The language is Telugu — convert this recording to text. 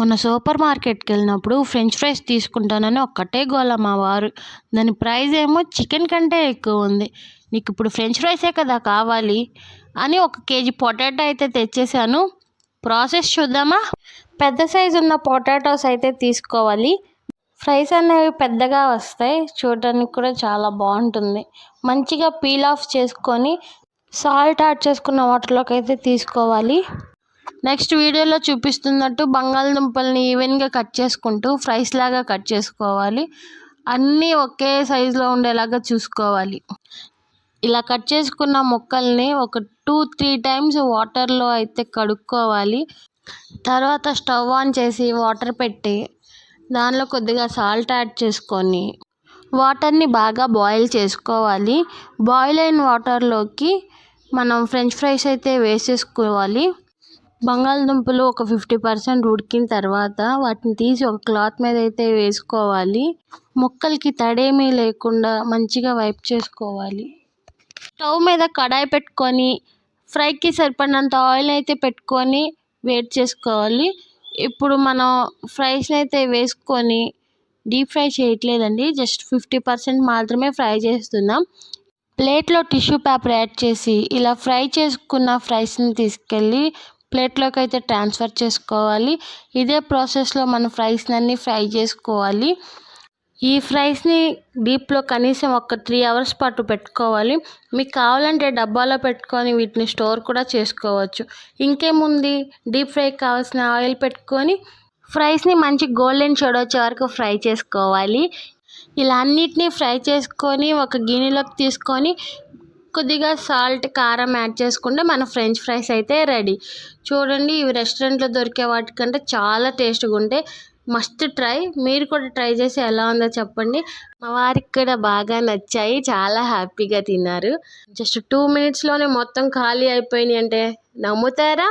మొన్న సూపర్ మార్కెట్కి వెళ్ళినప్పుడు ఫ్రెంచ్ ఫ్రైస్ తీసుకుంటానని ఒక్కటే గోల మా వారు. దాని ప్రైస్ ఏమో చికెన్ కంటే ఎక్కువ ఉంది. నీకు ఇప్పుడు ఫ్రెంచ్ ఫ్రైసే కదా కావాలి అని 1 కేజీ పొటాటో అయితే తెచ్చేసాను. ప్రాసెస్ చూద్దామా? పెద్ద సైజు ఉన్న పొటాటోస్ అయితే తీసుకోవాలి. ఫ్రైస్ అనేవి పెద్దగా వస్తాయి, చూడడానికి కూడా చాలా బాగుంటుంది. మంచిగా పీల్ ఆఫ్ చేసుకొని సాల్ట్ యాడ్ చేసుకున్న వాటర్లోకి అయితే తీసుకోవాలి. నెక్స్ట్ వీడియోలో చూపిస్తున్నట్టు బంగాళదుంపల్ని ఈవెన్గా కట్ చేసుకుంటూ ఫ్రైస్ లాగా కట్ చేసుకోవాలి. అన్నీ ఒకే సైజులో ఉండేలాగా చూసుకోవాలి. ఇలా కట్ చేసుకున్న ముక్కల్ని ఒక 2-3 టైమ్స్ వాటర్లో అయితే కడుక్కోవాలి. తర్వాత స్టవ్ ఆన్ చేసి వాటర్ పెట్టి దానిలో కొద్దిగా సాల్ట్ యాడ్ చేసుకొని వాటర్ని బాగా బాయిల్ చేసుకోవాలి. బాయిల్ అయిన వాటర్లోకి మనం ఫ్రెంచ్ ఫ్రైస్ అయితే వేసేసుకోవాలి. బంగాళదుంపలు ఒక 50% ఉడికిన తర్వాత వాటిని తీసి ఒక క్లాత్ మీద అయితే వేసుకోవాలి. ముక్కలకి తడేమీ లేకుండా మంచిగా వైప్ చేసుకోవాలి. స్టవ్ మీద కడాయి పెట్టుకొని ఫ్రైకి సరిపడినంత ఆయిల్ అయితే పెట్టుకొని వేడి చేసుకోవాలి. ఇప్పుడు మనం ఫ్రైస్ని అయితే వేసుకొని డీప్ ఫ్రై చేయట్లేదండి, జస్ట్ 50% మాత్రమే ఫ్రై చేస్తున్నాం. ప్లేట్లో టిష్యూ పేపర్ యాడ్ చేసి ఇలా ఫ్రై చేసుకున్న ఫ్రైస్ని తీసుకెళ్ళి ప్లేట్లోకి అయితే ట్రాన్స్ఫర్ చేసుకోవాలి. ఇదే ప్రాసెస్లో మన ఫ్రైస్ని అన్నీ ఫ్రై చేసుకోవాలి. ఈ ఫ్రైస్ని డీప్లో కనీసం ఒక 3 అవర్స్ పాటు పెట్టుకోవాలి. మీకు కావాలంటే డబ్బాలో పెట్టుకొని వీటిని స్టోర్ కూడా చేసుకోవచ్చు. ఇంకేముంది, డీప్ ఫ్రైకి కావాల్సిన ఆయిల్ పెట్టుకొని ఫ్రైస్ని మంచి గోల్డెన్ షేడ్ వచ్చే వరకు ఫ్రై చేసుకోవాలి. ఇలా అన్నిటినీ ఫ్రై చేసుకొని ఒక గిన్నెలోకి తీసుకొని కొద్దిగా సాల్ట్, కారం యాడ్ చేసుకుంటే మన ఫ్రెంచ్ ఫ్రైస్ అయితే రెడీ. చూడండి, ఇవి రెస్టారెంట్లో దొరికే వాటికంటే చాలా టేస్ట్గా ఉంటాయి. Must try. మీరు కూడా ట్రై చేసి ఎలా ఉందో చెప్పండి. మా వారికి కూడా బాగా నచ్చాయి, చాలా హ్యాపీగా తిన్నారు. జస్ట్ 2 మినిట్స్లోనే మొత్తం ఖాళీ అయిపోయినాయి అంటే నమ్ముతారా?